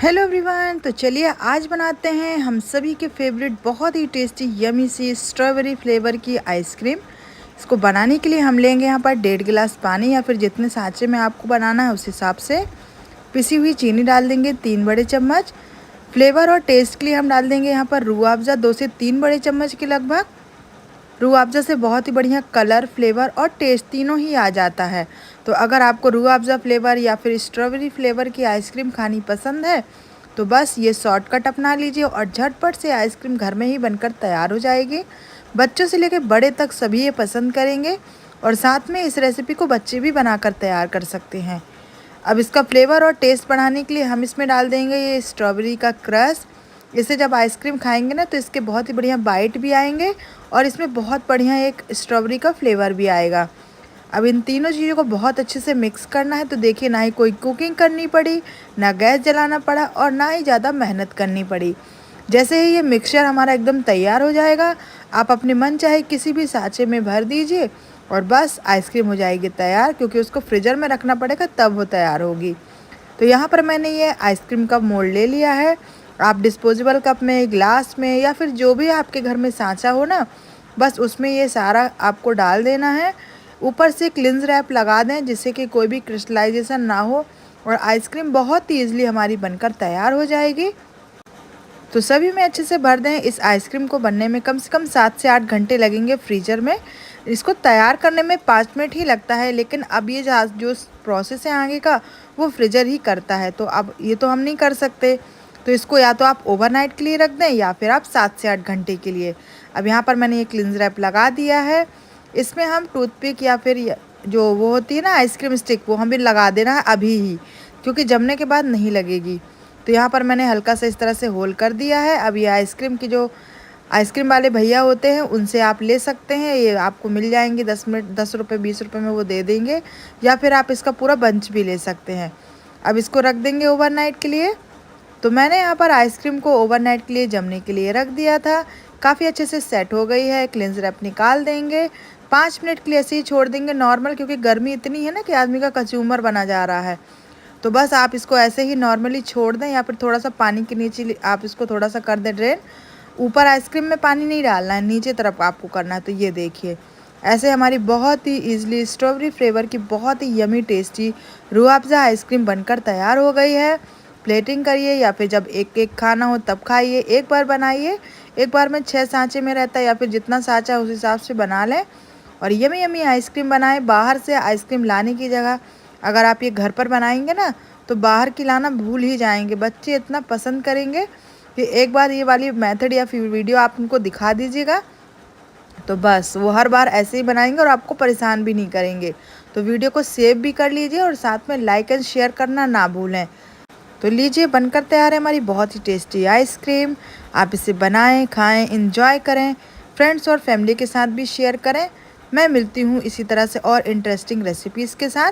Hello everyone. तो चलिए आज बनाते हैं हम सभी के फेवरेट बहुत ही टेस्टी यमी सी स्ट्रॉबेरी फ्लेवर की आइसक्रीम। इसको बनाने के लिए हम लेंगे यहाँ पर 1.5 गिलास पानी या फिर जितने सांचे में आपको बनाना है उस हिसाब से। पिसी हुई चीनी डाल देंगे 3 बड़े चम्मच। फ्लेवर और टेस्ट के लिए हम डाल देंगे यहाँ पर रूह अफ़ज़ा 2 से 3 बड़े चम्मच के लगभग। रूह अफ़ज़ा से बहुत ही बढ़िया कलर, फ्लेवर और टेस्ट तीनों ही आ जाता है। तो अगर आपको रूह अफ़ज़ा फ्लेवर या फिर स्ट्रॉबेरी फ्लेवर की आइसक्रीम खानी पसंद है तो बस ये शॉर्टकट अपना लीजिए और झटपट से आइसक्रीम घर में ही बनकर तैयार हो जाएगी। बच्चों से लेकर बड़े तक सभी ये पसंद करेंगे और साथ में इस रेसिपी को बच्चे भी बनाकर तैयार कर सकते हैं। अब इसका फ्लेवर और टेस्ट बढ़ाने के लिए हम इसमें डाल देंगे ये स्ट्रॉबेरी का क्रश। इसे जब आइसक्रीम खाएंगे ना तो इसके बहुत ही बढ़िया बाइट भी आएंगे और इसमें बहुत बढ़िया एक स्ट्रॉबेरी का फ्लेवर भी आएगा। अब इन तीनों चीज़ों को बहुत अच्छे से मिक्स करना है। तो देखिए, ना ही कोई कुकिंग करनी पड़ी, ना गैस जलाना पड़ा और ना ही ज़्यादा मेहनत करनी पड़ी। जैसे ही ये मिक्सचर हमारा एकदम तैयार हो जाएगा, आप अपने मन चाहे किसी भी सांचे में भर दीजिए और बस आइसक्रीम हो जाएगी तैयार, क्योंकि उसको फ्रीज़र में रखना पड़ेगा तब वो तैयार होगी। तो यहाँ पर मैंने ये आइसक्रीम का मोल्ड ले लिया है। आप डिस्पोजेबल कप में, ग्लास में या फिर जो भी आपके घर में सांचा हो ना, बस उसमें ये सारा आपको डाल देना है। ऊपर से क्लिंज रैप लगा दें जिससे कि कोई भी क्रिस्टलाइजेशन ना हो और आइसक्रीम बहुत ही ईजिली हमारी बनकर तैयार हो जाएगी। तो सभी में अच्छे से भर दें। इस आइसक्रीम को बनने में कम से कम 7 से 8 घंटे लगेंगे फ्रीजर में। इसको तैयार करने में 5 मिनट ही लगता है, लेकिन अब ये जो प्रोसेस है आगे का वो फ्रीजर ही करता है। तो अब ये तो हम नहीं कर सकते, तो इसको या तो आप ओवरनाइट के लिए रख दें या फिर आप 7 से 8 घंटे के लिए। अब यहाँ पर मैंने ये क्लिंज रैप लगा दिया है। इसमें हम टूथपिक या फिर जो वो होती है ना आइसक्रीम स्टिक, वो हमें लगा देना है अभी ही, क्योंकि जमने के बाद नहीं लगेगी। तो यहाँ पर मैंने हल्का सा इस तरह से होल कर दिया है। अब ये आइसक्रीम की जो आइसक्रीम वाले भैया होते हैं उनसे आप ले सकते हैं, ये आपको मिल जाएंगे 10 रुपये 20 रुपये में वो दे देंगे, या फिर आप इसका पूरा बंच भी ले सकते हैं। अब इसको रख देंगे ओवरनाइट के लिए। तो मैंने यहाँ पर आइसक्रीम को ओवरनाइट के लिए जमने के लिए रख दिया था। काफ़ी अच्छे से सेट हो गई है। क्लिंज रैप निकाल देंगे, 5 मिनट के लिए ऐसे ही छोड़ देंगे नॉर्मल, क्योंकि गर्मी इतनी है ना कि आदमी का कंज्यूमर बना जा रहा है। तो बस आप इसको ऐसे ही नॉर्मली छोड़ दें या फिर थोड़ा सा पानी के नीचे आप इसको थोड़ा सा कर दें ड्रेन। ऊपर आइसक्रीम में पानी नहीं डालना है, नीचे तरफ आपको करना है। तो ये देखिए, ऐसे हमारी बहुत ही ईजिली स्ट्रॉबेरी फ्लेवर की बहुत ही yummy tasty Rooh Afza ice cream बनकर तैयार हो गई है। प्लेटिंग करिए या फिर जब एक एक खाना हो तब खाइए। एक बार बनाइए, एक बार में 6 सांचे में रहता है या फिर जितना सांचा उस हिसाब से बना लें और यमी यमी आइसक्रीम बनाएं। बाहर से आइसक्रीम लाने की जगह अगर आप ये घर पर बनाएंगे ना तो बाहर की लाना भूल ही जाएंगे। बच्चे इतना पसंद करेंगे कि एक बार ये वाली मेथड या फिर वीडियो आप उनको दिखा दीजिएगा तो बस वो हर बार ऐसे ही बनाएंगे और आपको परेशान भी नहीं करेंगे। तो वीडियो को सेव भी कर लीजिए और साथ में लाइक एंड शेयर करना ना भूलें। तो लीजिए, बनकर तैयार है हमारी बहुत ही टेस्टी आइसक्रीम। आप इसे बनाएं, खाएं, इंजॉय करें, फ्रेंड्स और फैमिली के साथ भी शेयर करें। मैं मिलती हूँ इसी तरह से और इंटरेस्टिंग रेसिपीज़ के साथ।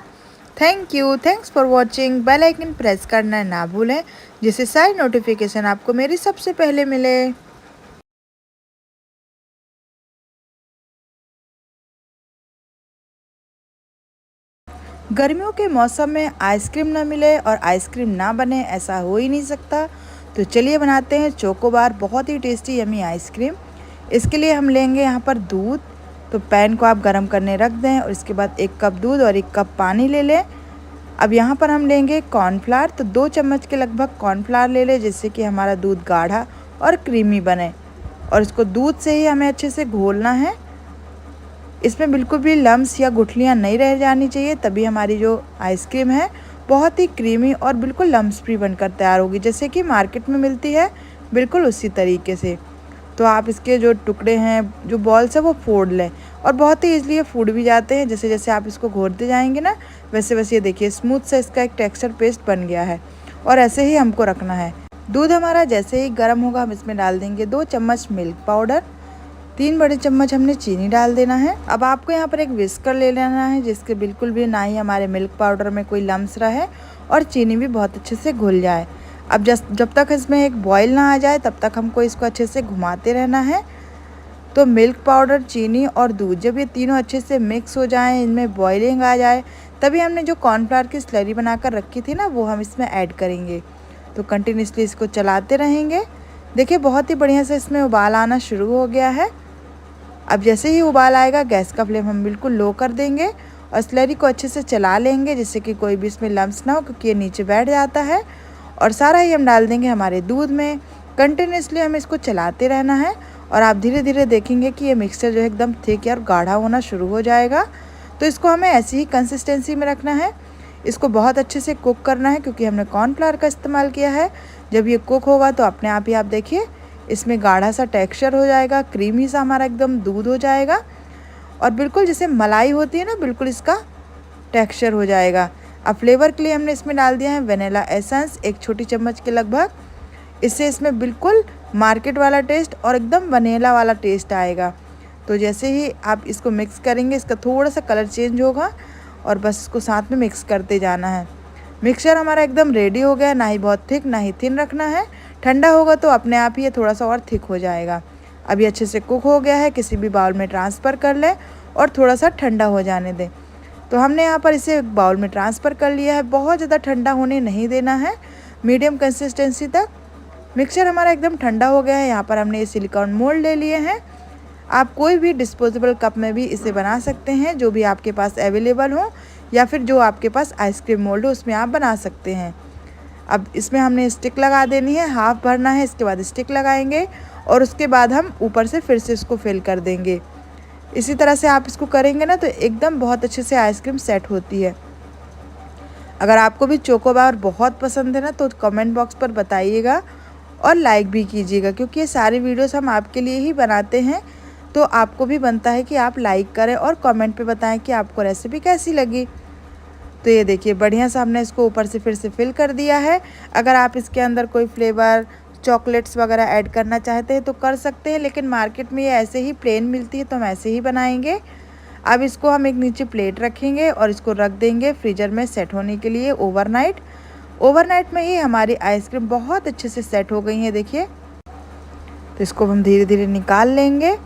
Thank you, thanks for watching. Bell icon press करना ना भूलें जिससे सारी नोटिफिकेशन आपको मेरी सबसे पहले मिले। गर्मियों के मौसम में आइसक्रीम ना मिले और आइसक्रीम ना बने, ऐसा हो ही नहीं सकता। तो चलिए बनाते हैं चोकोबार बहुत ही टेस्टी यमी आइसक्रीम। इसके लिए हम लेंगे यहाँ पर दूध। तो पैन को आप गर्म करने रख दें और इसके बाद 1 कप दूध और 1 कप पानी ले लें। अब यहाँ पर हम लेंगे कॉर्नफ्लावर। तो 2 चम्मच के लगभग कॉर्नफ्लावर ले लें जिससे कि हमारा दूध गाढ़ा और क्रीमी बने। और इसको दूध से ही हमें अच्छे से घोलना है। इसमें बिल्कुल भी लम्स या गुठलियाँ नहीं रह जानी चाहिए, तभी हमारी जो आइसक्रीम है बहुत ही क्रीमी और बिल्कुल लम्स फ्री बनकर तैयार होगी, जैसे कि मार्केट में मिलती है बिल्कुल उसी तरीके से। तो आप इसके जो टुकड़े हैं, जो बॉल्स है, वो फोड़ लें और बहुत ही ईजिली ये फूड भी जाते हैं। जैसे जैसे आप इसको घोरते जाएंगे ना वैसे वैसे ये देखिए स्मूथ सा इसका एक टेक्सचर पेस्ट बन गया है और ऐसे ही हमको रखना है। दूध हमारा जैसे ही गर्म होगा हम इसमें डाल देंगे 2 चम्मच मिल्क पाउडर, 3 बड़े चम्मच हमने चीनी डाल देना है। अब आपको यहाँ पर एक विस्कर ले लेना है जिसके बिल्कुल भी ना ही हमारे मिल्क पाउडर में कोई लम्स रहे और चीनी भी बहुत अच्छे से घुल जाए। अब जब तक इसमें एक बॉईल ना आ जाए तब तक हमको इसको अच्छे से घुमाते रहना है। तो मिल्क पाउडर, चीनी और दूध जब ये तीनों अच्छे से मिक्स हो जाएं, इनमें बॉइलिंग आ जाए, तभी हमने जो कॉर्नफ्लावर की स्लरी बनाकर रखी थी ना वो हम इसमें ऐड करेंगे। तो कंटिन्यूसली इसको चलाते रहेंगे। देखिए बहुत ही बढ़िया से इसमें उबाल आना शुरू हो गया है। अब जैसे ही उबाल आएगा गैस का फ्लेम हम बिल्कुल लो कर देंगे और स्लरी को अच्छे से चला लेंगे, जिससे कि कोई भी इसमें लम्स ना हो, क्योंकि ये नीचे बैठ जाता है। और सारा ही हम डाल देंगे हमारे दूध में। कंटिन्यूसली हमें इसको चलाते रहना है और आप धीरे धीरे देखेंगे कि ये मिक्सचर जो है एकदम थिक और गाढ़ा होना शुरू हो जाएगा। तो इसको हमें ऐसी ही कंसिस्टेंसी में रखना है। इसको बहुत अच्छे से कुक करना है, क्योंकि हमने कॉर्नफ्लावर का इस्तेमाल किया है। जब ये कुक होगा तो अपने आप ही आप देखिए इसमें गाढ़ा सा टेक्सचर हो जाएगा, क्रीमी सा हमारा एकदम दूध हो जाएगा और बिल्कुल जैसे मलाई होती है ना, बिल्कुल इसका टेक्सचर हो जाएगा। अब फ्लेवर के लिए हमने इसमें डाल दिया है वेनिला एसेंस 1 छोटी चम्मच के लगभग। इससे इसमें बिल्कुल मार्केट वाला टेस्ट और एकदम वनीला वाला टेस्ट आएगा। तो जैसे ही आप इसको मिक्स करेंगे इसका थोड़ा सा कलर चेंज होगा और बस इसको साथ में मिक्स करते जाना है। मिक्सचर हमारा एकदम रेडी हो गया। ना ही बहुत थिक ना ही थिन रखना है, ठंडा होगा तो अपने आप ही ये थोड़ा सा और थिक हो जाएगा। अब ये अच्छे से कुक हो गया है, किसी भी बाउल में ट्रांसफ़र कर लें और थोड़ा सा ठंडा हो जाने दें। तो हमने यहाँ पर इसे बाउल में ट्रांसफ़र कर लिया है। बहुत ज़्यादा ठंडा होने नहीं देना है, मीडियम कंसिस्टेंसी तक। मिक्सचर हमारा एकदम ठंडा हो गया है। यहाँ पर हमने ये सिलिकॉन मोल्ड ले लिए हैं। आप कोई भी डिस्पोजेबल कप में भी इसे बना सकते हैं, जो भी आपके पास अवेलेबल हो, या फिर जो आपके पास आइसक्रीम मोल्ड हो उसमें आप बना सकते हैं। अब इसमें हमने स्टिक लगा देनी है, हाफ भरना है, इसके बाद स्टिक लगाएंगे और उसके बाद हम ऊपर से फिर से इसको फिल कर देंगे। इसी तरह से आप इसको करेंगे ना तो एकदम बहुत अच्छे से आइसक्रीम सेट होती है। अगर आपको भी चोकोबार बहुत पसंद है ना तो कमेंट बॉक्स पर बताइएगा और लाइक भी कीजिएगा, क्योंकि ये सारी वीडियोस हम आपके लिए ही बनाते हैं। तो आपको भी बनता है कि आप लाइक करें और कमेंट पे बताएं कि आपको रेसिपी कैसी लगी। तो ये देखिए बढ़िया सा हमने इसको ऊपर से फिर से फिल कर दिया है। अगर आप इसके अंदर कोई फ्लेवर चॉकलेट्स वगैरह ऐड करना चाहते हैं तो कर सकते हैं, लेकिन मार्केट में ये ऐसे ही प्लेन मिलती है तो हम ऐसे ही बनाएंगे। अब इसको हम एक नीचे प्लेट रखेंगे और इसको रख देंगे फ्रीज़र में सेट होने के लिए ओवरनाइट। ओवरनाइट में ही हमारी आइसक्रीम बहुत अच्छे से सेट हो गई है देखिए। तो इसको हम धीरे धीरे निकाल लेंगे।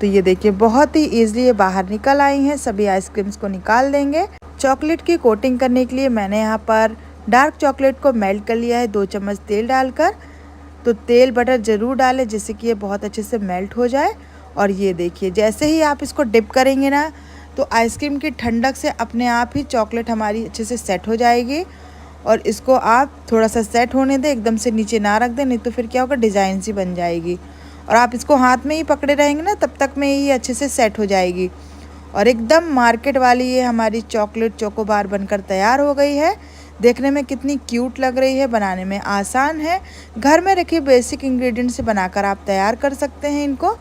तो ये देखिए बहुत ही ईजिली ये बाहर निकल आई हैं। सभी आइसक्रीम्स को निकाल देंगे। चॉकलेट की कोटिंग करने के लिए मैंने यहाँ पर डार्क चॉकलेट को मेल्ट कर लिया है 2 चम्मच तेल डालकर। तो तेल बटर ज़रूर डालें जिससे कि ये बहुत अच्छे से मेल्ट हो जाए। और ये देखिए जैसे ही आप इसको डिप करेंगे ना तो आइसक्रीम की ठंडक से अपने आप ही चॉकलेट हमारी अच्छे से सेट हो जाएगी। और इसको आप थोड़ा सा सेट होने दें, एकदम से नीचे ना रख दें, नहीं तो फिर क्या होगा डिज़ाइन सी बन जाएगी। और आप इसको हाथ में ही पकड़े रहेंगे ना तब तक में ये अच्छे से सेट हो जाएगी। और एकदम मार्केट वाली ये हमारी चॉकलेट चोकोबार बनकर तैयार हो गई है। देखने में कितनी क्यूट लग रही है, बनाने में आसान है। घर में रखे बेसिक इंग्रेडिएंट से बनाकर आप तैयार कर सकते हैं इनको।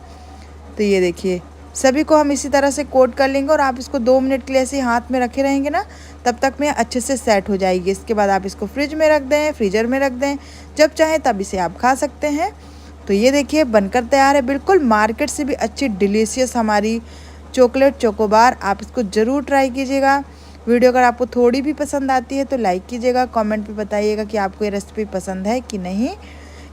तो ये देखिए सभी को हम इसी तरह से कोट कर लेंगे और आप इसको 2 मिनट के लिए ऐसे हाथ में रखे रहेंगे ना तब तक में अच्छे से सेट हो जाएगी। इसके बाद आप इसको फ्रिज में रख दें, फ्रीज़र में रख दें, जब चाहें तब इसे आप खा सकते हैं। तो ये देखिए बनकर तैयार है, बिल्कुल मार्केट से भी अच्छी डिलीशियस हमारी चॉकलेट चोकोबार। आप इसको ज़रूर ट्राई कीजिएगा। वीडियो अगर आपको थोड़ी भी पसंद आती है तो लाइक कीजिएगा, कमेंट पे बताइएगा कि आपको ये रेसिपी पसंद है कि नहीं।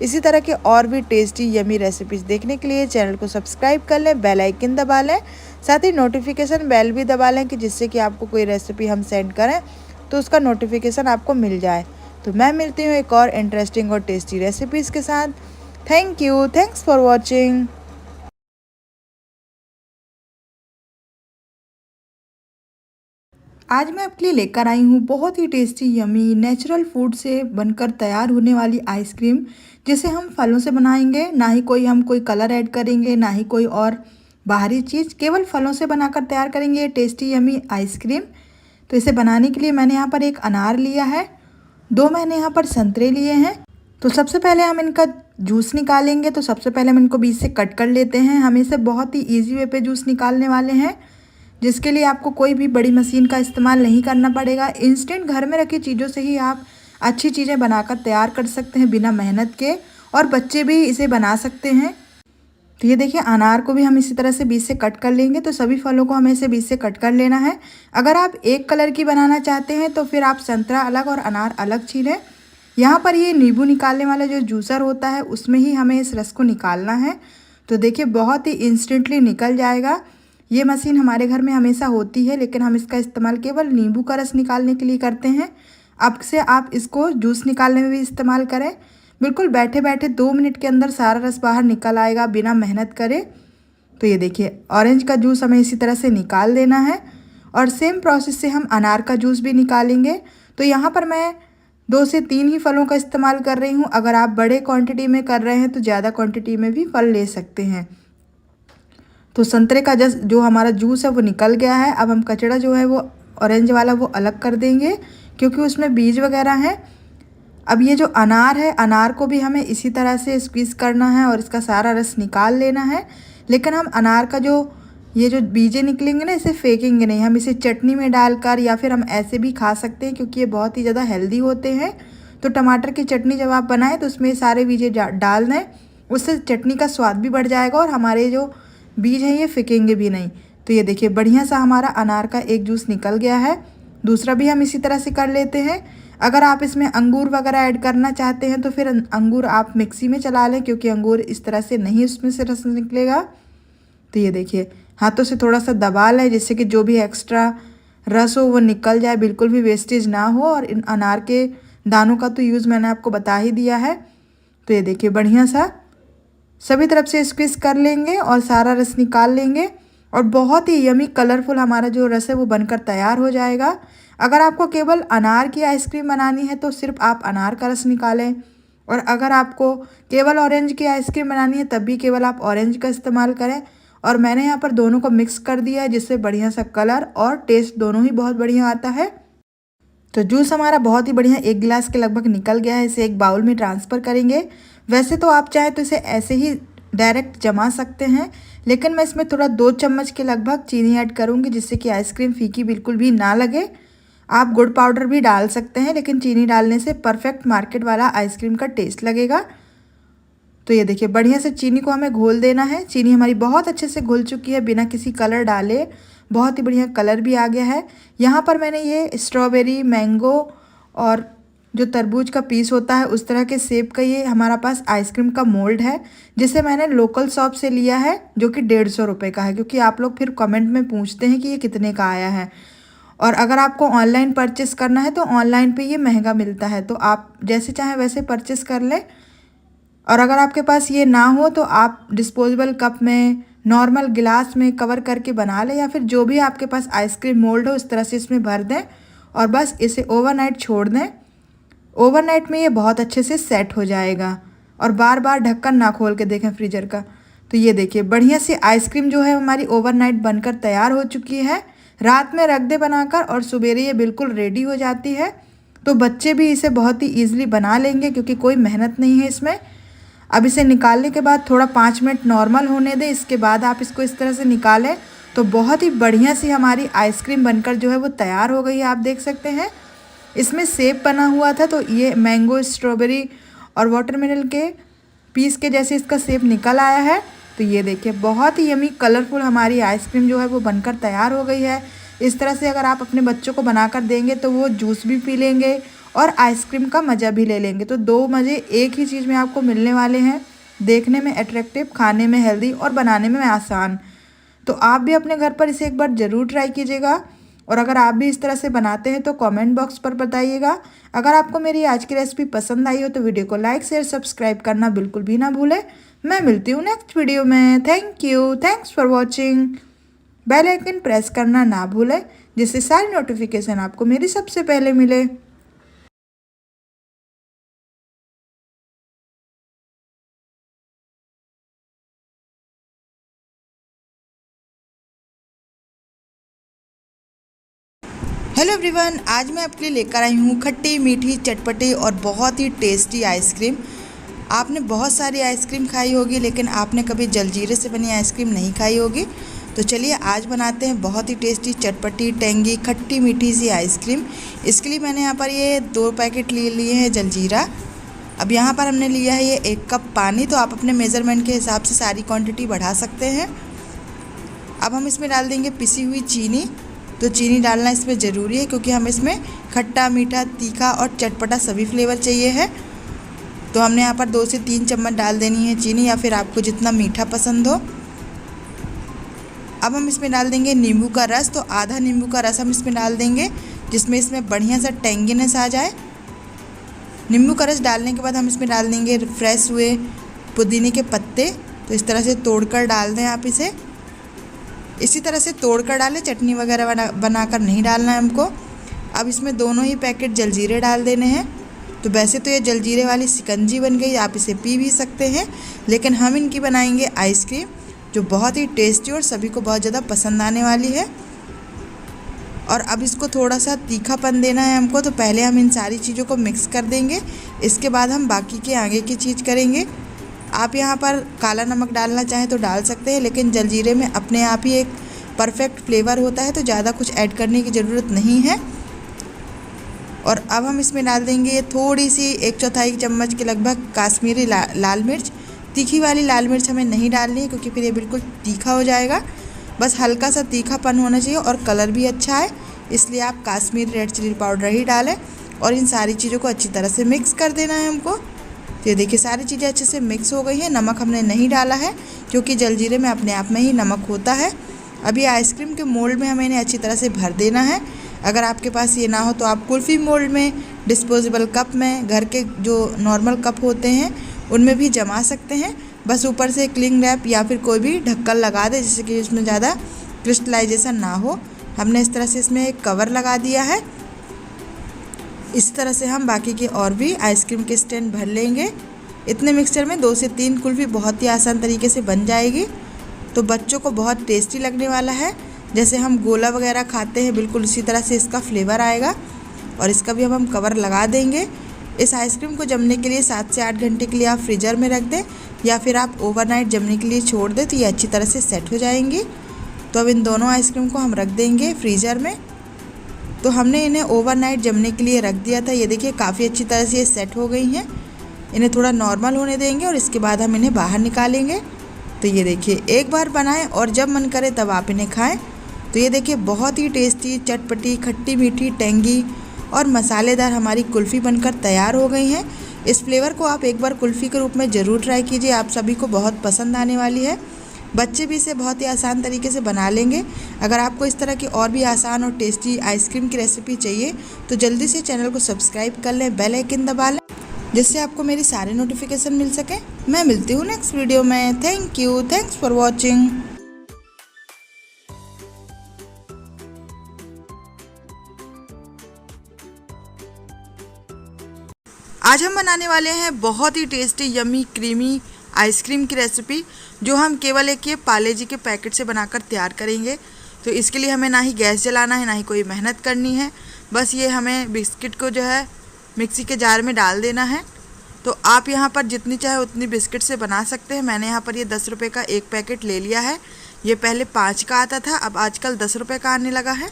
इसी तरह के और भी टेस्टी यमी रेसिपीज़ देखने के लिए चैनल को सब्सक्राइब कर लें, बेल आइकन दबा लें, साथ ही नोटिफिकेशन बेल भी दबा लें कि जिससे कि आपको कोई रेसिपी हम सेंड करें तो उसका नोटिफिकेशन आपको मिल जाए। तो मैं मिलती हूँ एक और इंटरेस्टिंग और टेस्टी रेसिपीज़ के साथ। Thank you, thanks for watching. आज मैं आपके लिए लेकर आई हूँ बहुत ही टेस्टी यमी नेचुरल फूड से बनकर तैयार होने वाली आइसक्रीम, जिसे हम फलों से बनाएंगे। ना ही कोई कलर ऐड करेंगे, ना ही कोई और बाहरी चीज़, केवल फलों से बनाकर तैयार करेंगे ये टेस्टी यमी आइसक्रीम। तो इसे बनाने के लिए मैंने यहाँ पर 1 अनार लिया है, 2 मैंने यहाँ पर संतरे लिए हैं। तो सबसे पहले हम इनका जूस निकालेंगे। तो सबसे पहले हम इनको बीच से कट कर लेते हैं। हम इसे बहुत ही ईजी वे पे जूस निकालने वाले हैं, जिसके लिए आपको कोई भी बड़ी मशीन का इस्तेमाल नहीं करना पड़ेगा। इंस्टेंट घर में रखी चीज़ों से ही आप अच्छी चीज़ें बनाकर तैयार कर सकते हैं बिना मेहनत के, और बच्चे भी इसे बना सकते हैं। तो ये देखिए अनार को भी हम इसी तरह से बीच से कट कर लेंगे। तो सभी फलों को हमें इसे बीच से कट कर लेना है। अगर आप एक कलर की बनाना चाहते हैं तो फिर आप संतरा अलग और अनार अलग छीलें। यहाँ पर ये नींबू निकालने वाला जो जूसर होता है उसमें ही हमें इस रस को निकालना है। तो देखिए बहुत ही इंस्टेंटली निकल जाएगा। ये मशीन हमारे घर में हमेशा होती है, लेकिन हम इसका इस्तेमाल केवल नींबू का रस निकालने के लिए करते हैं। अब से आप इसको जूस निकालने में भी इस्तेमाल करें। बिल्कुल बैठे बैठे 2 मिनट के अंदर सारा रस बाहर निकल आएगा बिना मेहनत करे। तो ये देखिए ऑरेंज का जूस हमें इसी तरह से निकाल लेना है और सेम प्रोसेस से हम अनार का जूस भी निकालेंगे। तो यहाँ पर मैं 2 से 3 ही फलों का इस्तेमाल कर रही हूँ। अगर आप बड़े क्वांटिटी में कर रहे हैं तो ज़्यादा क्वांटिटी में भी फल ले सकते हैं। तो संतरे का जो हमारा जूस है वो निकल गया है। अब हम कचड़ा जो है वो ऑरेंज वाला वो अलग कर देंगे क्योंकि उसमें बीज वगैरह हैं। अब ये जो अनार है, अनार को भी हमें इसी तरह से स्क्वीज़ करना है और इसका सारा रस निकाल लेना है। लेकिन हम अनार का ये जो बीजे निकलेंगे ना, इसे फेंकेंगे नहीं। हम इसे चटनी में डालकर या फिर हम ऐसे भी खा सकते हैं क्योंकि ये बहुत ही ज़्यादा हेल्दी होते हैं। तो टमाटर की चटनी जब आप बनाएं तो उसमें सारे बीजे डाल दें, उससे चटनी का स्वाद भी बढ़ जाएगा और हमारे जो बीज हैं ये फेंकेंगे भी नहीं। तो ये देखिए बढ़िया सा हमारा अनार का एक जूस निकल गया है। दूसरा भी हम इसी तरह से कर लेते हैं। अगर आप इसमें अंगूर वगैरह ऐड करना चाहते हैं तो फिर अंगूर आप मिक्सी में चला लें क्योंकि अंगूर इस तरह से नहीं उसमें से रस निकलेगा। तो ये देखिए हाथों से थोड़ा सा दबा लें जिससे कि जो भी एक्स्ट्रा रस हो वो निकल जाए, बिल्कुल भी वेस्टेज ना हो। और इन अनार के दानों का तो यूज़ मैंने आपको बता ही दिया है। तो ये देखिए बढ़िया सा सभी तरफ से स्क्वीज कर लेंगे और सारा रस निकाल लेंगे और बहुत ही यमी कलरफुल हमारा जो रस है वो बनकर तैयार हो जाएगा। अगर आपको केवल अनार की आइसक्रीम बनानी है तो सिर्फ आप अनार का रस निकालें, और अगर आपको केवल ऑरेंज की आइसक्रीम बनानी है तब भी केवल आप ऑरेंज का इस्तेमाल करें। और मैंने यहाँ पर दोनों को मिक्स कर दिया है जिससे बढ़िया सा कलर और टेस्ट दोनों ही बहुत बढ़िया आता है। तो जूस हमारा बहुत ही बढ़िया 1 गिलास के लगभग निकल गया है। इसे एक बाउल में ट्रांसफ़र करेंगे। वैसे तो आप चाहे तो इसे ऐसे ही डायरेक्ट जमा सकते हैं, लेकिन मैं इसमें थोड़ा 2 चम्मच के लगभग चीनी ऐड करूँगी जिससे कि आइसक्रीम फीकी बिल्कुल भी ना लगे। आप गुड़ पाउडर भी डाल सकते हैं लेकिन चीनी डालने से परफेक्ट मार्केट वाला आइसक्रीम का टेस्ट लगेगा। तो ये देखिए बढ़िया से चीनी को हमें घोल देना है। चीनी हमारी बहुत अच्छे से घुल चुकी है बिना किसी कलर डाले। बहुत ही बढ़िया कलर भी आ गया है। यहाँ पर मैंने ये स्ट्रॉबेरी, मैंगो और जो तरबूज का पीस होता है उस तरह के सेब का ये हमारा पास आइसक्रीम का मोल्ड है जिसे मैंने लोकल शॉप से लिया है जो कि 150 रुपये का है, क्योंकि आप लोग फिर कमेंट में पूछते हैं कि ये कितने का आया है। और अगर आपको ऑनलाइन परचेस करना है तो ऑनलाइन पे ये महंगा मिलता है, तो आप जैसे चाहें वैसे परचेस कर लें। और अगर आपके पास ये ना हो तो आप डिस्पोजेबल कप में, नॉर्मल गिलास में कवर करके बना लें, या फिर जो भी आपके पास आइसक्रीम मोल्ड हो इस तरह से इसमें भर दें और बस इसे ओवरनाइट छोड़ दें। ओवरनाइट में ये बहुत अच्छे से सेट हो जाएगा। और बार बार ढक्कन ना खोल के देखें फ्रीजर का। तो ये देखिए बढ़िया से आइसक्रीम जो है हमारी ओवरनाइट बनकर तैयार हो चुकी है। रात में रख दे बनाकर और सुबेरे ये बिल्कुल रेडी हो जाती है। तो बच्चे भी इसे बहुत ही ईजिली बना लेंगे क्योंकि कोई मेहनत नहीं है इसमें। अब इसे निकालने के बाद थोड़ा 5 मिनट नॉर्मल होने दें, इसके बाद आप इसको इस तरह से निकालें तो बहुत ही बढ़िया सी हमारी आइसक्रीम बनकर जो है वो तैयार हो गई है। आप देख सकते हैं इसमें सेब बना हुआ था, तो ये मैंगो, स्ट्रॉबेरी और वाटरमेलन के पीस के जैसे इसका सेब निकल आया है। तो ये देखिए बहुत ही यमी कलरफुल हमारी आइसक्रीम जो है वो बनकर तैयार हो गई है। इस तरह से अगर आप अपने बच्चों को बनाकर देंगे तो वो जूस भी पी लेंगे और आइसक्रीम का मज़ा भी ले लेंगे। तो 2 मज़े एक ही चीज़ में आपको मिलने वाले हैं, देखने में अट्रैक्टिव, खाने में हेल्दी और बनाने में आसान। तो आप भी अपने घर पर इसे एक बार ज़रूर ट्राई कीजिएगा। और अगर आप भी इस तरह से बनाते हैं तो कमेंट बॉक्स पर बताइएगा। अगर आपको मेरी आज की रेसिपी पसंद आई हो तो वीडियो को लाइक, शेयर, सब्सक्राइब करना बिल्कुल भी ना भूलें। मैं मिलती हूँ नेक्स्ट वीडियो में। Thank you, thanks for watching. Bell icon press करना ना भूलें जिससे सारी नोटिफिकेशन आपको मेरी सबसे पहले मिले। हेलो एवरीवन, आज मैं आपके लिए लेकर आई हूँ खट्टी, मीठी, चटपटी और बहुत ही टेस्टी आइसक्रीम। आपने बहुत सारी आइसक्रीम खाई होगी लेकिन आपने कभी जलजीरे से बनी आइसक्रीम नहीं खाई होगी। तो चलिए आज बनाते हैं बहुत ही टेस्टी, चटपटी, टेंगी, खट्टी मीठी सी आइसक्रीम। इसके लिए मैंने यहाँ पर ये 2 पैकेट लिए हैं जलजीरा। अब यहाँ पर हमने लिया है ये 1 कप पानी। तो आप अपने मेज़रमेंट के हिसाब से सारी क्वांटिटी बढ़ा सकते हैं। अब हम इसमें डाल देंगे पिसी हुई चीनी। तो चीनी डालना इसमें ज़रूरी है क्योंकि हमें इसमें खट्टा, मीठा, तीखा और चटपटा सभी फ्लेवर चाहिए है। तो हमने यहाँ पर 2 से 3 चम्मच डाल देनी है चीनी, या फिर आपको जितना मीठा पसंद हो। अब हम इसमें डाल देंगे नींबू का रस। तो आधा नींबू का रस हम इसमें डाल देंगे जिसमें इसमें बढ़िया सा टेंगीनेस आ जाए। नींबू का रस डालने के बाद हम इसमें डाल देंगे फ्रेश हुए पुदीने के पत्ते। तो इस तरह से तोड़कर डाल दें आप इसे, इसी तरह से तोड़कर डालें, चटनी वगैरह बनाकर नहीं डालना है हमको। अब इसमें दोनों ही पैकेट जलजीरे डाल देने हैं। तो वैसे तो ये जलजीरे वाली शिकंजी बन गई, आप इसे पी भी सकते हैं, लेकिन हम इनकी बनाएंगे आइसक्रीम जो बहुत ही टेस्टी और सभी को बहुत ज़्यादा पसंद आने वाली है। और अब इसको थोड़ा सा तीखापन देना है हमको। तो पहले हम इन सारी चीज़ों को मिक्स कर देंगे, इसके बाद हम बाकी के आगे की चीज़ करेंगे। आप यहाँ पर काला नमक डालना चाहें तो डाल सकते हैं, लेकिन जलजीरे में अपने आप ही एक परफेक्ट फ्लेवर होता है, तो ज़्यादा कुछ ऐड करने की ज़रूरत नहीं है। और अब हम इसमें डाल देंगे थोड़ी सी 1/4 चम्मच के लगभग काश्मीरी लाल मिर्च। तीखी वाली लाल मिर्च हमें नहीं डालनी है क्योंकि फिर ये बिल्कुल तीखा हो जाएगा। बस हल्का सा तीखापन होना चाहिए और कलर भी अच्छा है, इसलिए आप काश्मीरी रेड चिली पाउडर ही डालें। और इन सारी चीज़ों को अच्छी तरह से मिक्स कर देना है हमको। तो ये देखिए सारी चीज़ें अच्छे से मिक्स हो गई हैं। नमक हमने नहीं डाला है क्योंकि जलजीरे में अपने आप में ही नमक होता है। अभी आइसक्रीम के मोल्ड में हमें इन्हें अच्छी तरह से भर देना है। अगर आपके पास ये ना हो तो आप कुल्फ़ी मोल्ड में, डिस्पोजेबल कप में, घर के जो नॉर्मल कप होते हैं उनमें भी जमा सकते हैं। बस ऊपर से क्लिंग रैप या फिर कोई भी ढक्कन लगा दे जिससे कि इसमें ज़्यादा क्रिस्टलाइजेशन ना हो। हमने इस तरह से इसमें एक कवर लगा दिया है। इस तरह से हम बाकी के और भी आइसक्रीम के स्टैंड भर लेंगे। इतने मिक्सचर में 2 से 3 कुल्फ़ी बहुत ही आसान तरीके से बन जाएगी। तो बच्चों को बहुत टेस्टी लगने वाला है। जैसे हम गोला वगैरह खाते हैं बिल्कुल उसी तरह से इसका फ्लेवर आएगा। और इसका भी अब हम कवर लगा देंगे। इस आइसक्रीम को जमने के लिए 7 से 8 घंटे के लिए आप फ्रीज़र में रख दें या फिर आप ओवरनाइट जमने के लिए छोड़ दें, तो ये अच्छी तरह से सेट हो जाएंगी। तो अब इन दोनों आइसक्रीम को हम रख देंगे फ्रीज़र में। तो हमने इन्हें ओवरनाइट जमने के लिए रख दिया था। ये देखिए काफ़ी अच्छी तरह से ये सेट हो गई हैं। इन्हें थोड़ा नॉर्मल होने देंगे और इसके बाद हम इन्हें बाहर निकालेंगे। तो ये देखिए एक बार बनाएं और जब मन करे तब आप इन्हें खाएं। तो ये देखिए बहुत ही टेस्टी, चटपटी, खट्टी मीठी, टेंगी और मसालेदार हमारी कुल्फ़ी बनकर तैयार हो गई हैं। इस फ्लेवर को आप एक बार कुल्फ़ी के रूप में ज़रूर ट्राई कीजिए, आप सभी को बहुत पसंद आने वाली है। बच्चे भी इसे बहुत ही आसान तरीके से बना लेंगे। अगर आपको इस तरह की और भी आसान और टेस्टी आइसक्रीम की रेसिपी चाहिए तो जल्दी से चैनल को सब्सक्राइब कर लें, बेल आइकन दबा लें, जिससे आपको मेरी सारे नोटिफिकेशन मिल सके। मैं मिलती हूँ नेक्स्ट वीडियो में। Thank you, thanks for watching. आज हम बनाने वाले हैं बहुत ही टेस्टी यमी क्रीमी आइसक्रीम की रेसिपी, जो हम केवल एक ये पार्ले जी के पैकेट से बनाकर तैयार करेंगे। तो इसके लिए हमें ना ही गैस जलाना है, ना ही कोई मेहनत करनी है। बस ये हमें बिस्किट को जो है मिक्सी के जार में डाल देना है। तो आप यहाँ पर जितनी चाहे उतनी बिस्किट से बना सकते हैं। मैंने यहाँ पर ये 10 रुपये का एक पैकेट ले लिया है। ये पहले 5 का आता था, अब आजकल 10 रुपये का आने लगा है।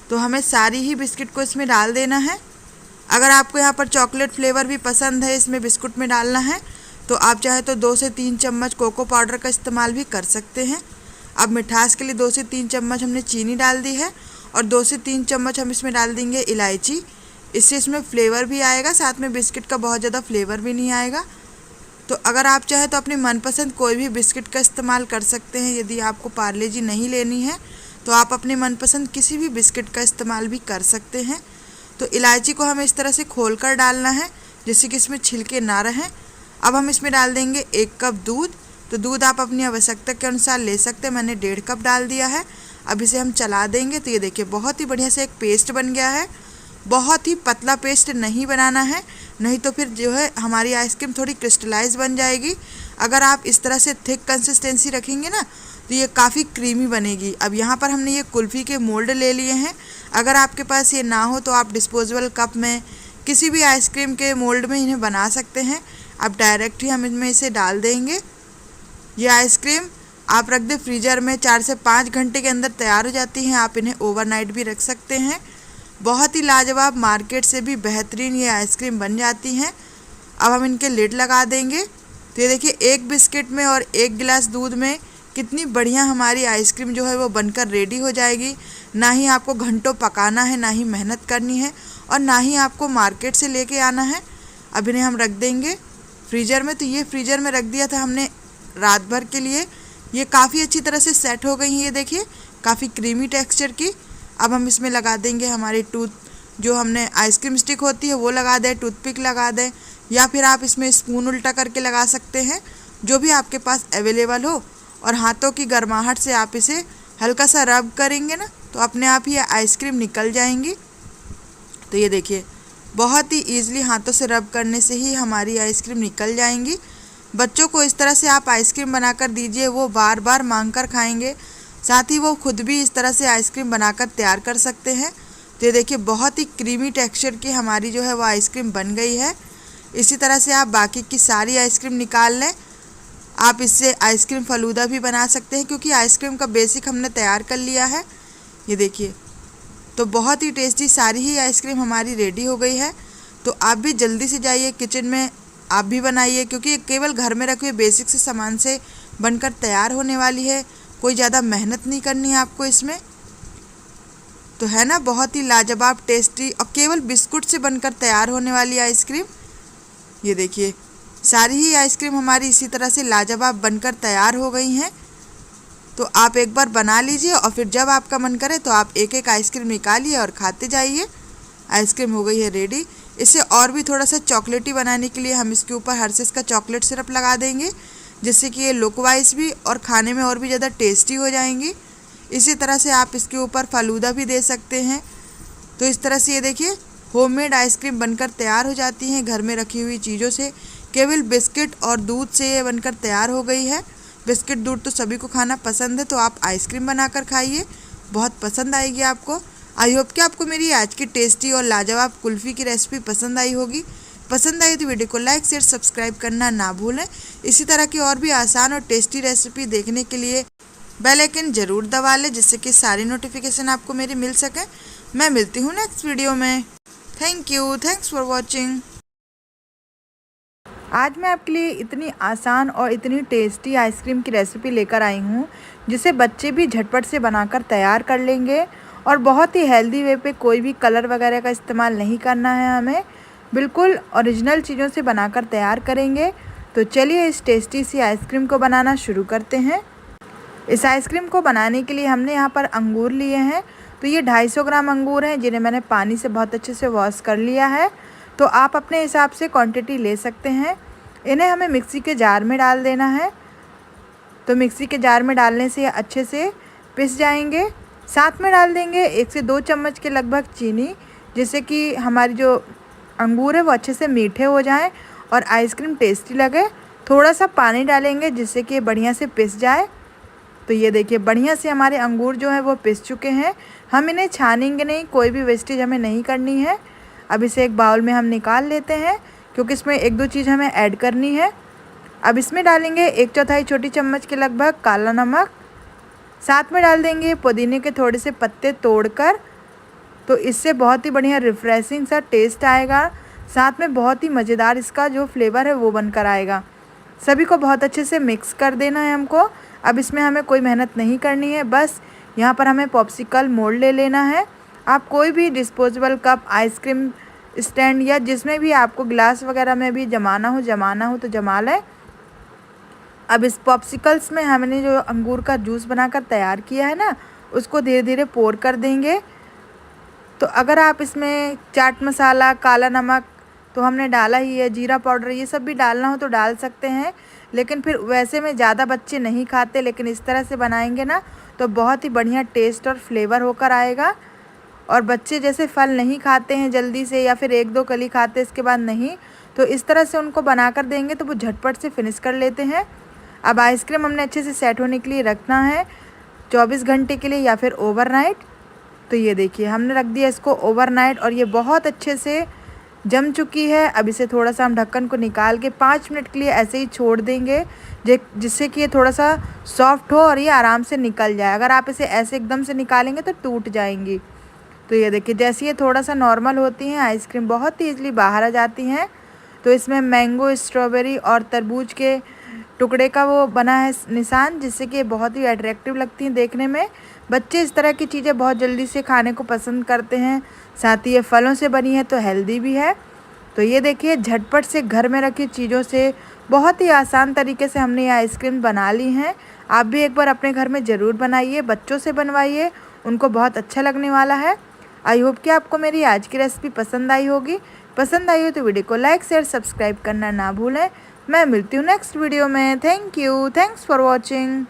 तो हमें सारी ही बिस्किट को इसमें डाल देना है। अगर आपको यहाँ पर चॉकलेट फ्लेवर भी पसंद है इसमें बिस्कुट में डालना है तो आप चाहे तो 2 से 3 चम्मच कोको पाउडर का इस्तेमाल भी कर सकते हैं। अब मिठास के लिए 2 से 3 चम्मच हमने चीनी डाल दी है और 2 से 3 चम्मच हम इसमें डाल देंगे इलायची। इससे इसमें फ्लेवर भी आएगा, साथ में बिस्किट का बहुत ज़्यादा फ्लेवर भी नहीं आएगा। तो अगर आप चाहे तो अपनी मनपसंद कोई भी बिस्किट का इस्तेमाल कर सकते हैं। यदि आपको पार्ले जी नहीं लेनी है तो आप अपनी मनपसंद किसी भी बिस्किट का इस्तेमाल भी कर सकते हैं। तो इलायची को हमें इस तरह से खोल कर डालना है जिससे कि इसमें छिलके ना रहें। अब हम इसमें डाल देंगे 1 कप दूध। तो दूध आप अपनी आवश्यकता के अनुसार ले सकते हैं, मैंने 1.5 कप डाल दिया है। अब इसे हम चला देंगे। तो ये देखिए बहुत ही बढ़िया से एक पेस्ट बन गया है। बहुत ही पतला पेस्ट नहीं बनाना है, नहीं तो फिर जो है हमारी आइसक्रीम थोड़ी क्रिस्टलाइज बन जाएगी। अगर आप इस तरह से थिक कंसिस्टेंसी रखेंगे ना तो ये काफ़ी क्रीमी बनेगी। अब यहाँ पर हमने ये कुल्फ़ी के मोल्ड ले लिए हैं। अगर आपके पास ये ना हो तो आप डिस्पोजेबल कप में, किसी भी आइसक्रीम के मोल्ड में इन्हें बना सकते हैं। अब डायरेक्ट ही हम इनमें इसे डाल देंगे। ये आइसक्रीम आप रख दें फ्रीज़र में, 4 से 5 घंटे के अंदर तैयार हो जाती हैं। आप इन्हें ओवरनाइट भी रख सकते हैं। बहुत ही लाजवाब, मार्केट से भी बेहतरीन ये आइसक्रीम बन जाती हैं। अब हम इनके लिड लगा देंगे। तो ये देखिए एक बिस्किट में और 1 गिलास दूध में कितनी बढ़िया हमारी आइसक्रीम जो है वो बनकर रेडी हो जाएगी। ना ही आपको घंटों पकाना है, ना ही मेहनत करनी है और ना ही आपको मार्केट से लेके आना है। अब इन्हें हम रख देंगे फ्रीज़र में। तो ये फ्रीज़र में रख दिया था हमने रात भर के लिए। ये काफ़ी अच्छी तरह से सेट हो गई हैं। ये देखिए काफ़ी क्रीमी टेक्सचर की। अब हम इसमें लगा देंगे हमारी जो हमने आइसक्रीम स्टिक होती है वो लगा दें, टूथपिक लगा दें, या फिर आप इसमें स्पून उल्टा करके लगा सकते हैं, जो भी आपके पास अवेलेबल हो। और हाथों की गर्माहट से आप इसे हल्का सा रब करेंगे ना, तो अपने आप ही आइसक्रीम निकल जाएंगी। तो ये देखिए, बहुत ही ईजिली हाथों से रब करने से ही हमारी आइसक्रीम निकल जाएंगी। बच्चों को इस तरह से आप आइसक्रीम बनाकर दीजिए, वो बार बार मांग कर खाएंगे। साथ ही वो खुद भी इस तरह से आइसक्रीम बनाकर तैयार कर सकते हैं। तो ये देखिए, बहुत ही क्रीमी टेक्सचर की हमारी जो है वो आइसक्रीम बन गई है। इसी तरह से आप बाकी की सारी आइसक्रीम निकाल लें। आप इससे आइसक्रीम फलूदा भी बना सकते हैं, क्योंकि आइसक्रीम का बेसिक हमने तैयार कर लिया है। ये देखिए, तो बहुत ही टेस्टी सारी ही आइसक्रीम हमारी रेडी हो गई है। तो आप भी जल्दी से जाइए किचन में, आप भी बनाइए, क्योंकि केवल घर में रखे हुए बेसिक से सामान से बनकर तैयार होने वाली है। कोई ज़्यादा मेहनत नहीं करनी है आपको इसमें। तो है ना, बहुत ही लाजवाब टेस्टी और केवल बिस्कुट से बनकर तैयार होने वाली आइसक्रीम। ये देखिए, सारी ही आइसक्रीम हमारी इसी तरह से लाजवाब बनकर तैयार हो गई हैं। तो आप एक बार बना लीजिए और फिर जब आपका मन करे तो आप एक एक आइसक्रीम निकालिए और खाते जाइए। आइसक्रीम हो गई है रेडी। इसे और भी थोड़ा सा चॉकलेटी बनाने के लिए हम इसके ऊपर हर्शीज़ का चॉकलेट सिरप लगा देंगे, जिससे कि ये लुक वाइज भी और खाने में और भी ज़्यादा टेस्टी हो जाएंगी। इसी तरह से आप इसके ऊपर फालूदा भी दे सकते हैं। तो इस तरह से ये देखिए, होममेड आइसक्रीम बनकर तैयार हो जाती हैं घर में रखी हुई चीज़ों से। केवल बिस्किट और दूध से ये बनकर तैयार हो गई है। बिस्किट दूध तो सभी को खाना पसंद है, तो आप आइसक्रीम बनाकर खाइए, बहुत पसंद आएगी आपको। आई होप कि आपको मेरी आज की टेस्टी और लाजवाब कुल्फ़ी की रेसिपी पसंद आई होगी। पसंद आई तो वीडियो को लाइक शेयर सब्सक्राइब करना ना भूलें। इसी तरह की और भी आसान और टेस्टी रेसिपी देखने के लिए बेल आइकन ज़रूर दबा लें, जिससे कि सारी नोटिफिकेशन आपको मेरी मिल सके। मैं मिलती हूँ नेक्स्ट वीडियो में। Thank you, thanks for watching. आज मैं आपके लिए इतनी आसान और इतनी टेस्टी आइसक्रीम की रेसिपी लेकर आई हूँ, जिसे बच्चे भी झटपट से बनाकर तैयार कर लेंगे और बहुत ही हेल्दी वे पे। कोई भी कलर वगैरह का इस्तेमाल नहीं करना है हमें, बिल्कुल ओरिजिनल चीज़ों से बनाकर तैयार करेंगे। तो चलिए इस टेस्टी सी आइसक्रीम को बनाना शुरू करते हैं। इस आइसक्रीम को बनाने के लिए हमने यहाँ पर अंगूर लिए हैं। तो ये 250 ग्राम अंगूर हैं, जिन्हें मैंने पानी से बहुत अच्छे से वॉश कर लिया है। तो आप अपने हिसाब से क्वांटिटी ले सकते हैं। इन्हें हमें मिक्सी के जार में डाल देना है। तो मिक्सी के जार में डालने से ये अच्छे से पिस जाएंगे। साथ में डाल देंगे 1 से 2 चम्मच के लगभग चीनी, जिससे कि हमारी जो अंगूर है वो अच्छे से मीठे हो जाएं और आइसक्रीम टेस्टी लगे। थोड़ा सा पानी डालेंगे, जिससे कि बढ़िया से पिस जाए। तो ये देखिए, बढ़िया से हमारे अंगूर जो है वो पिस चुके हैं। हम इन्हें छानेंगे नहीं, कोई भी वेस्टेज हमें नहीं करनी है। अब इसे एक बाउल में हम निकाल लेते हैं, क्योंकि इसमें 1-2 चीज़ हमें ऐड करनी है। अब इसमें डालेंगे 1/4 छोटी चम्मच के लगभग काला नमक। साथ में डाल देंगे पुदीने के थोड़े से पत्ते तोड़कर। तो इससे बहुत ही बढ़िया रिफ़्रेशिंग सा टेस्ट आएगा। साथ में बहुत ही मज़ेदार इसका जो फ्लेवर है वो बनकर आएगा। सभी को बहुत अच्छे से मिक्स कर देना है हमको। अब इसमें हमें कोई मेहनत नहीं करनी है, बस यहाँ पर हमें पॉप्सिकल मोल्ड ले लेना है। आप कोई भी डिस्पोजेबल कप, आइसक्रीम स्टैंड या जिसमें भी आपको ग्लास वगैरह में भी जमाना हो तो जमा लें। अब इस पॉप्सिकल्स में हमने जो अंगूर का जूस बनाकर तैयार किया है ना, उसको धीरे धीरे पोर कर देंगे। तो अगर आप इसमें चाट मसाला, काला नमक तो हमने डाला ही है, जीरा पाउडर, ये सब भी डालना हो तो डाल सकते हैं। लेकिन फिर वैसे में ज़्यादा बच्चे नहीं खाते, लेकिन इस तरह से बनाएंगे ना तो बहुत ही बढ़िया टेस्ट और फ्लेवर होकर आएगा। और बच्चे जैसे फल नहीं खाते हैं जल्दी से, या फिर 1-2 कली खाते इसके बाद नहीं, तो इस तरह से उनको बनाकर देंगे तो वो झटपट से फिनिश कर लेते हैं। अब आइसक्रीम हमने अच्छे से सेट होने के लिए रखना है 24 घंटे के लिए या फिर ओवरनाइट। तो ये देखिए, हमने रख दिया इसको ओवरनाइट और ये बहुत अच्छे से जम चुकी है। अब इसे थोड़ा सा हम ढक्कन को निकाल के 5 मिनट के लिए ऐसे ही छोड़ देंगे, जिससे कि ये थोड़ा सा सॉफ्ट हो और ये आराम से निकल जाए। अगर आप इसे ऐसे एकदम से निकालेंगे तो टूट जाएंगी। तो ये देखिए, जैसे ये थोड़ा सा नॉर्मल होती हैं आइसक्रीम, बहुत ही ईजिली बाहर आ जाती हैं। तो इसमें मैंगो, स्ट्रॉबेरी और तरबूज के टुकड़े का वो बना है निशान, जिससे कि ये बहुत ही अट्रैक्टिव लगती हैं देखने में। बच्चे इस तरह की चीज़ें बहुत जल्दी से खाने को पसंद करते हैं। साथ ही ये फलों से बनी है तो हेल्दी भी है। तो ये देखिए, झटपट से घर में रखी चीज़ों से बहुत ही आसान तरीके से हमने ये आइसक्रीम बना ली हैं। आप भी एक बार अपने घर में ज़रूर बनाइए, बच्चों से बनवाइए, उनको बहुत अच्छा लगने वाला है। आई होप कि आपको मेरी आज की रेसिपी पसंद आई होगी। पसंद आई हो तो वीडियो को लाइक शेयर सब्सक्राइब करना ना भूलें। मैं मिलती हूँ नेक्स्ट वीडियो में। Thank you, thanks for watching.